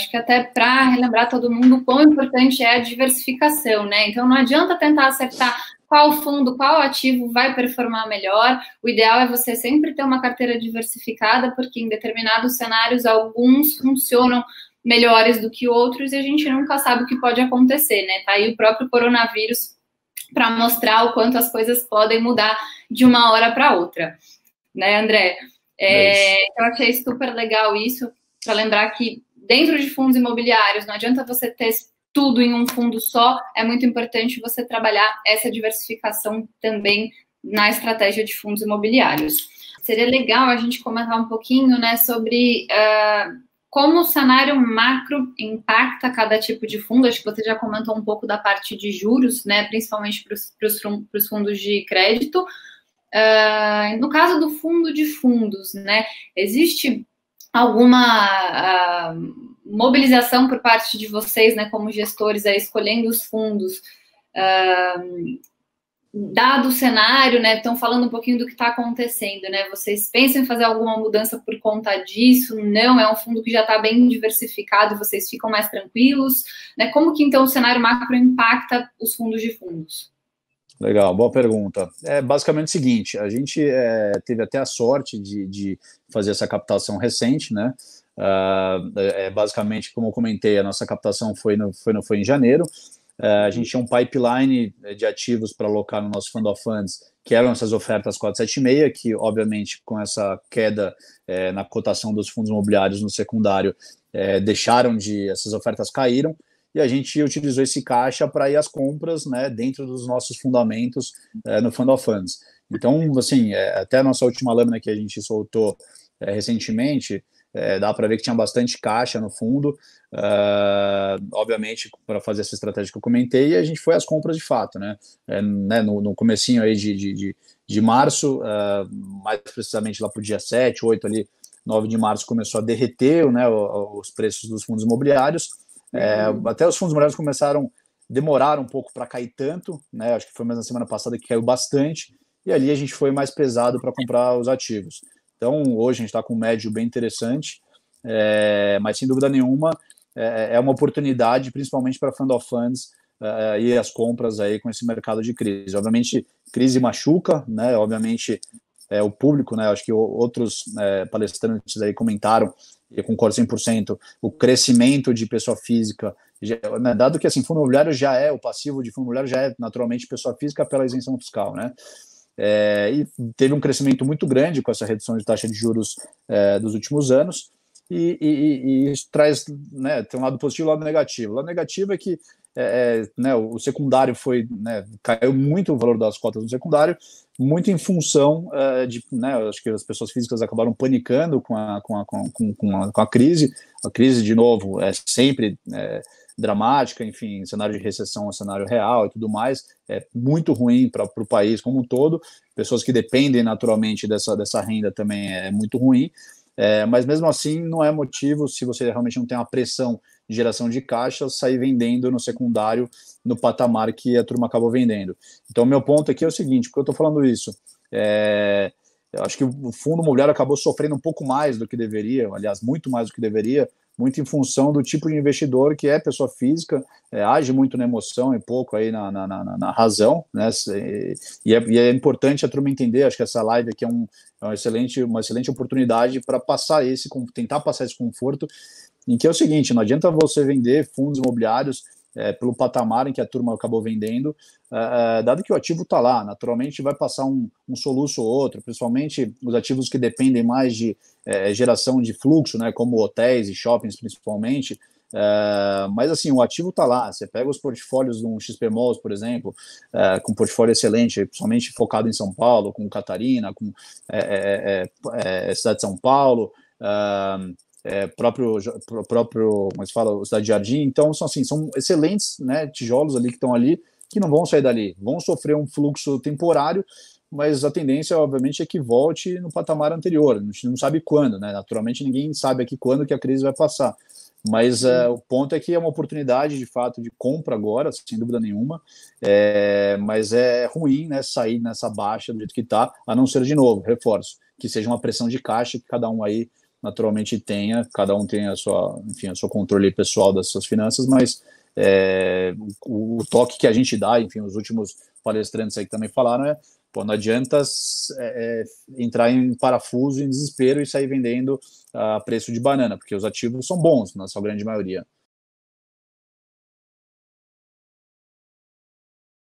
acho que até para relembrar todo mundo o quão importante é a diversificação, né? Então, não adianta tentar acertar qual fundo, qual ativo vai performar melhor. O ideal é você sempre ter uma carteira diversificada, porque em determinados cenários, alguns funcionam melhores do que outros e a gente nunca sabe o que pode acontecer, né? Tá aí o próprio coronavírus para mostrar o quanto as coisas podem mudar de uma hora para outra, né, André? Eu achei super legal isso, para lembrar que dentro de fundos imobiliários não adianta você ter tudo em um fundo só, é muito importante você trabalhar essa diversificação também na estratégia de fundos imobiliários. Seria legal a gente comentar um pouquinho, né, sobre como o cenário macro impacta cada tipo de fundo. Acho que você já comentou um pouco da parte de juros, né, principalmente para os fundos de crédito. No caso do fundo de fundos, né, existe alguma mobilização por parte de vocês, né, como gestores, escolhendo os fundos, dado o cenário, né, estão falando um pouquinho do que está acontecendo, né, vocês pensam em fazer alguma mudança por conta disso? Não, é um fundo que já está bem diversificado e vocês ficam mais tranquilos, né, como que então o cenário macro impacta os fundos de fundos? Legal, boa pergunta. É basicamente o seguinte, a gente teve até a sorte de fazer essa captação recente, né? Basicamente, como eu comentei, a nossa captação foi em janeiro. A gente tinha um pipeline de ativos para alocar no nosso Fund of Funds, que eram essas ofertas 476, que obviamente com essa queda na cotação dos fundos imobiliários no secundário, essas ofertas caíram, e a gente utilizou esse caixa para ir às compras, né, dentro dos nossos fundamentos no Fund of Funds. Então, assim, até a nossa última lâmina que a gente soltou recentemente, dá para ver que tinha bastante caixa no fundo, obviamente, para fazer essa estratégia que eu comentei, e a gente foi às compras de fato, né? No comecinho aí de março, mais precisamente lá para o dia 7, 8 ali, 9 de março, começou a derreter, né, os preços dos fundos imobiliários. Até os fundos imobiliários demoraram um pouco para cair tanto, né? Acho que foi mais na semana passada que caiu bastante, e ali a gente foi mais pesado para comprar os ativos. Então, hoje a gente está com um médio bem interessante, mas sem dúvida nenhuma é uma oportunidade, principalmente para Fund of Funds, e as compras aí com esse mercado de crise. Obviamente, crise machuca, né? Obviamente, o público, né? Acho que outros palestrantes aí comentaram, e eu concordo 100%, o crescimento de pessoa física, né, dado que assim, fundo imobiliário o passivo de fundo imobiliário já é naturalmente pessoa física pela isenção fiscal, né? E teve um crescimento muito grande com essa redução de taxa de juros dos últimos anos, e isso traz, né, tem um lado positivo e um lado negativo. O lado negativo é que né, o secundário caiu muito o valor das cotas do secundário, muito em função né, acho que as pessoas físicas acabaram panicando com a crise. A crise, de novo, é sempre dramática, enfim, cenário de recessão é cenário real e tudo mais, é muito ruim para o país como um todo. Pessoas que dependem naturalmente dessa renda também é muito ruim, mas mesmo assim não é motivo, se você realmente não tem uma pressão de geração de caixa, sair vendendo no secundário no patamar que a turma acabou vendendo. Então, meu ponto aqui é o seguinte, porque eu estou falando isso, eu acho que o fundo imobiliário acabou sofrendo um pouco mais do que deveria, aliás, muito mais do que deveria, muito em função do tipo de investidor que é pessoa física, age muito na emoção e pouco aí na razão, né? E é importante a turma entender, acho que essa live aqui é uma excelente oportunidade para tentar passar esse conforto, em que é o seguinte, não adianta você vender fundos imobiliários pelo patamar em que a turma acabou vendendo, dado que o ativo está lá, naturalmente vai passar um soluço ou outro, principalmente os ativos que dependem mais de geração de fluxo, né, como hotéis e shoppings principalmente, mas assim, o ativo está lá, você pega os portfólios de um XP Malls, por exemplo, com um portfólio excelente, principalmente focado em São Paulo, com Catarina, com Cidade de São Paulo, próprio, como se fala, o Cidade de Jardim. Então, são excelentes, né, tijolos ali que estão ali, que não vão sair dali, vão sofrer um fluxo temporário, mas a tendência, obviamente, é que volte no patamar anterior. A gente não sabe quando, né? Naturalmente, ninguém sabe aqui quando que a crise vai passar. Mas o ponto é que é uma oportunidade, de fato, de compra agora, sem dúvida nenhuma, mas é ruim, né, sair nessa baixa do jeito que está, a não ser, de novo, reforço, que seja uma pressão de caixa, que cada um aí naturalmente tenha, cada um tem enfim, a sua controle pessoal das suas finanças, mas o toque que a gente dá, enfim, os últimos palestrantes aí que também falaram pô, não adianta entrar em parafuso, em desespero e sair vendendo a preço de banana, porque os ativos são bons, na sua grande maioria.